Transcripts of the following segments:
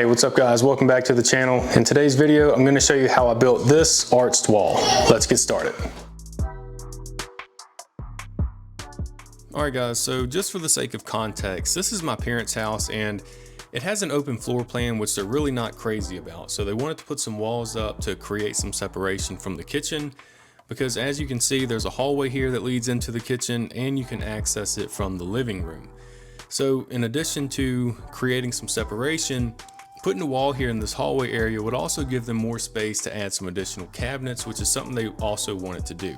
Hey, what's up guys? Welcome back to the channel. In today's video, I'm going to show you how I built this arched wall. Let's get started. Alright guys, so just for the sake of context, this is my parents' house and it has an open floor plan which they're really not crazy about. So they wanted to put some walls up to create some separation from the kitchen because as you can see, there's a hallway here that leads into the kitchen and you can access it from the living room. So in addition to creating some separation, putting a wall here in this hallway area would also give them more space to add some additional cabinets, which is something they also wanted to do.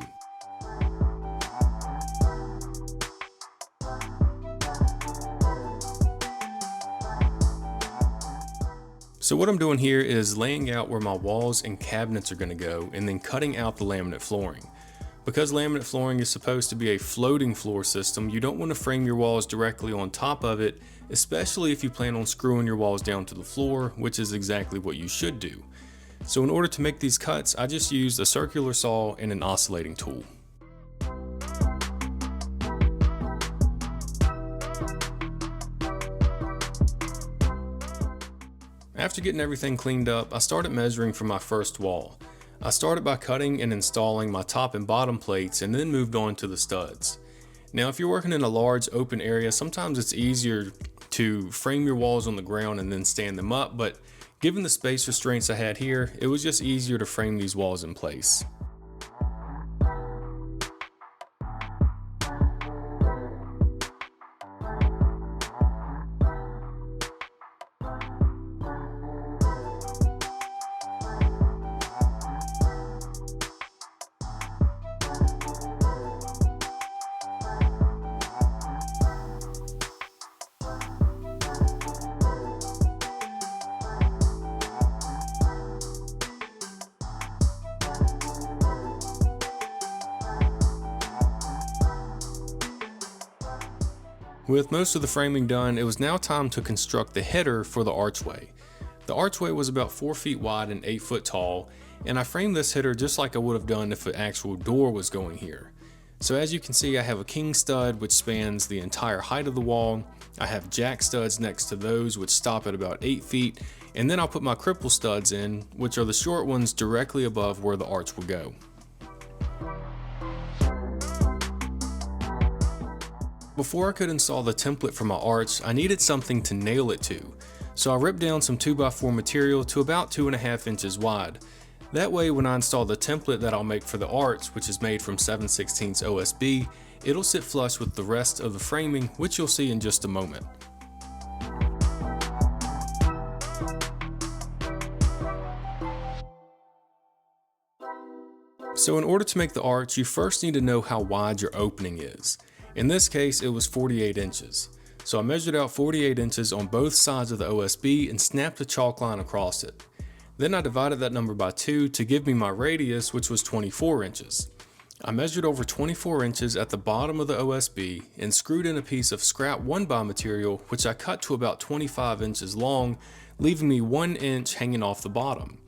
So what I'm doing here is laying out where my walls and cabinets are going to go and then cutting out the laminate flooring. Because laminate flooring is supposed to be a floating floor system, you don't want to frame your walls directly on top of it, especially if you plan on screwing your walls down to the floor, which is exactly what you should do. So in order to make these cuts, I just used a circular saw and an oscillating tool. After getting everything cleaned up, I started measuring for my first wall. I started by cutting and installing my top and bottom plates and then moved on to the studs. Now if you're working in a large open area, sometimes it's easier to frame your walls on the ground and then stand them up, but given the space restraints I had here, it was just easier to frame these walls in place. With most of the framing done, it was now time to construct the header for the archway. The archway was about 4 feet wide and 8 foot tall, and I framed this header just like I would have done if an actual door was going here. So as you can see, I have a king stud which spans the entire height of the wall. I have jack studs next to those which stop at about 8 feet, and then I'll put my cripple studs in, which are the short ones directly above where the arch will go. Before I could install the template for my arch, I needed something to nail it to. So I ripped down some 2x4 material to about 2.5 inches wide. That way when I install the template that I'll make for the arch, which is made from 7/16 OSB, it'll sit flush with the rest of the framing, which you'll see in just a moment. So in order to make the arch, you first need to know how wide your opening is. In this case, it was 48 inches. So I measured out 48 inches on both sides of the OSB and snapped a chalk line across it. Then I divided that number by 2 to give me my radius, which was 24 inches. I measured over 24 inches at the bottom of the OSB and screwed in a piece of scrap 1x material, which I cut to about 25 inches long, leaving me 1 inch hanging off the bottom.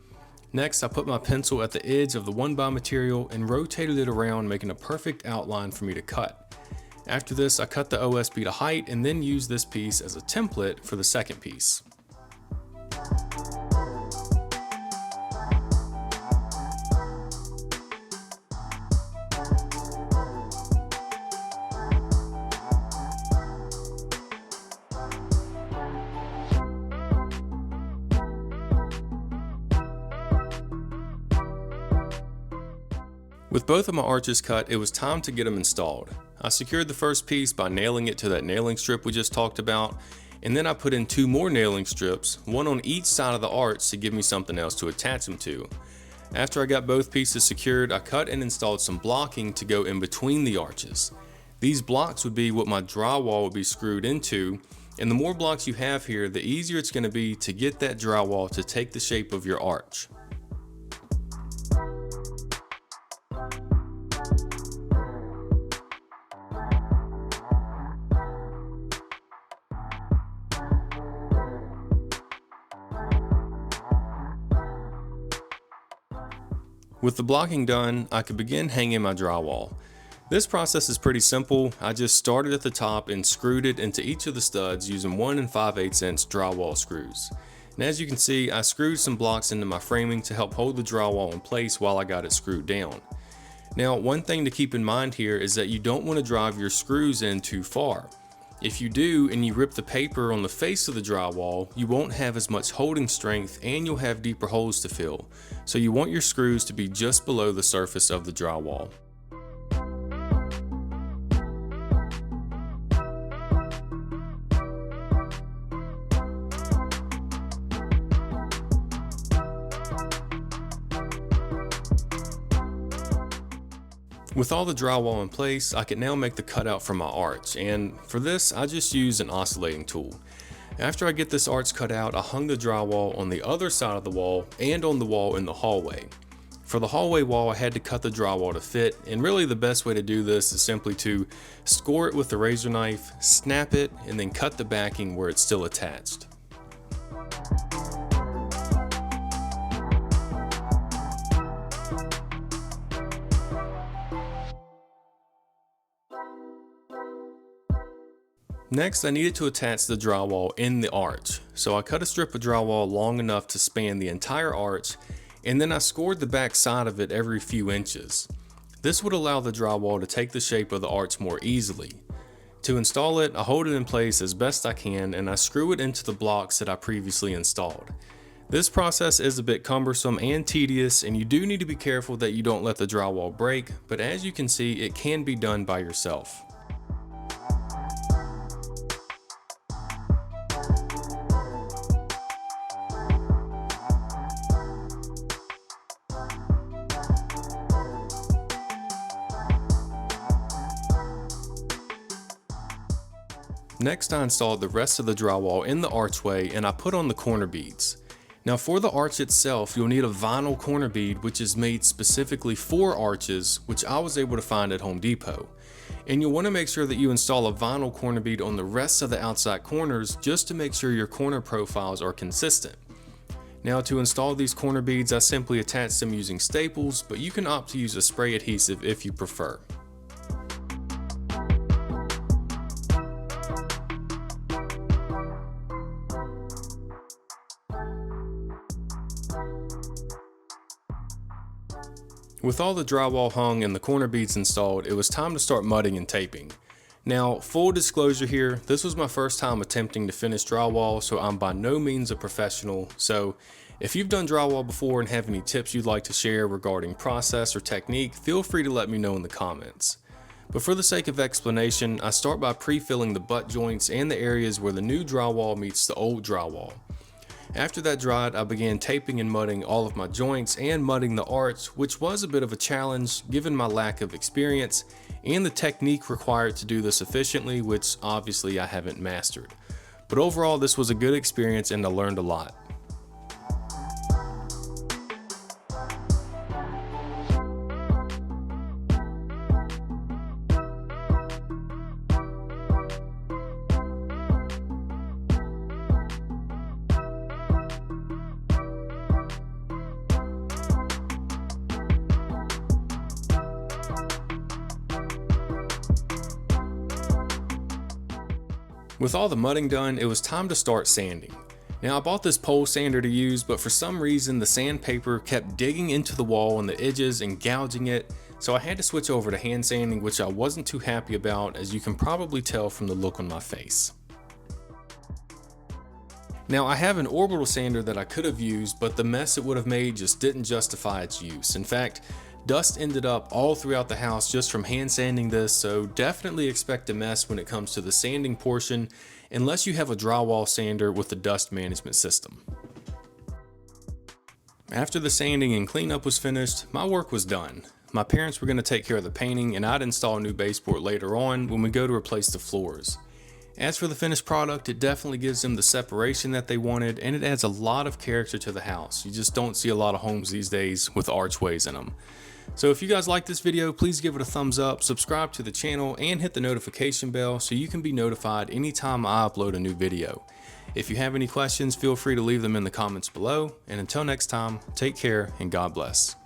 Next, I put my pencil at the edge of the 1x material and rotated it around, making a perfect outline for me to cut. After this, I cut the OSB to height and then used this piece as a template for the second piece. With both of my arches cut, it was time to get them installed. I secured the first piece by nailing it to that nailing strip we just talked about, and then I put in 2 more nailing strips, one on each side of the arch to give me something else to attach them to. After I got both pieces secured, I cut and installed some blocking to go in between the arches. These blocks would be what my drywall would be screwed into, and the more blocks you have here, the easier it's going to be to get that drywall to take the shape of your arch. With the blocking done, I could begin hanging my drywall. This process is pretty simple. I just started at the top and screwed it into each of the studs using 1 5/8 inch drywall screws. And as you can see, I screwed some blocks into my framing to help hold the drywall in place while I got it screwed down. Now, one thing to keep in mind here is that you don't want to drive your screws in too far. If you do and you rip the paper on the face of the drywall, you won't have as much holding strength and you'll have deeper holes to fill. So you want your screws to be just below the surface of the drywall. With all the drywall in place, I can now make the cutout for my arch, and for this I just use an oscillating tool. After I get this arch cut out, I hung the drywall on the other side of the wall and on the wall in the hallway. For the hallway wall, I had to cut the drywall to fit, and really the best way to do this is simply to score it with the razor knife, snap it, and then cut the backing where it's still attached. Next, I needed to attach the drywall in the arch, so I cut a strip of drywall long enough to span the entire arch, and then I scored the back side of it every few inches. This would allow the drywall to take the shape of the arch more easily. To install it, I hold it in place as best I can and I screw it into the blocks that I previously installed. This process is a bit cumbersome and tedious, and you do need to be careful that you don't let the drywall break, but as you can see, it can be done by yourself. Next, I installed the rest of the drywall in the archway and I put on the corner beads. Now for the arch itself, you'll need a vinyl corner bead which is made specifically for arches, which I was able to find at Home Depot. And you'll want to make sure that you install a vinyl corner bead on the rest of the outside corners just to make sure your corner profiles are consistent. Now to install these corner beads, I simply attach them using staples, but you can opt to use a spray adhesive if you prefer. With all the drywall hung and the corner beads installed, it was time to start mudding and taping. Now, full disclosure here, this was my first time attempting to finish drywall, so I'm by no means a professional. So if you've done drywall before and have any tips you'd like to share regarding process or technique, feel free to let me know in the comments. But for the sake of explanation, I start by pre-filling the butt joints and the areas where the new drywall meets the old drywall. After that dried, I began taping and mudding all of my joints and mudding the arch, which was a bit of a challenge given my lack of experience and the technique required to do this efficiently, which obviously I haven't mastered. But overall, this was a good experience and I learned a lot. With all the mudding done, it was time to start sanding. Now I bought this pole sander to use, but for some reason the sandpaper kept digging into the wall on the edges and gouging it, so I had to switch over to hand sanding, which I wasn't too happy about, as you can probably tell from the look on my face. Now I have an orbital sander that I could have used, but the mess it would have made just didn't justify its use. In fact, dust ended up all throughout the house just from hand sanding this, so definitely expect a mess when it comes to the sanding portion, unless you have a drywall sander with a dust management system. After the sanding and cleanup was finished, my work was done. My parents were going to take care of the painting, and I'd install a new baseboard later on when we go to replace the floors. As for the finished product, it definitely gives them the separation that they wanted, and it adds a lot of character to the house. You just don't see a lot of homes these days with archways in them. So if you guys like this video, please give it a thumbs up, subscribe to the channel, and hit the notification bell so you can be notified anytime I upload a new video. If you have any questions, feel free to leave them in the comments below, and until next time, take care and God bless.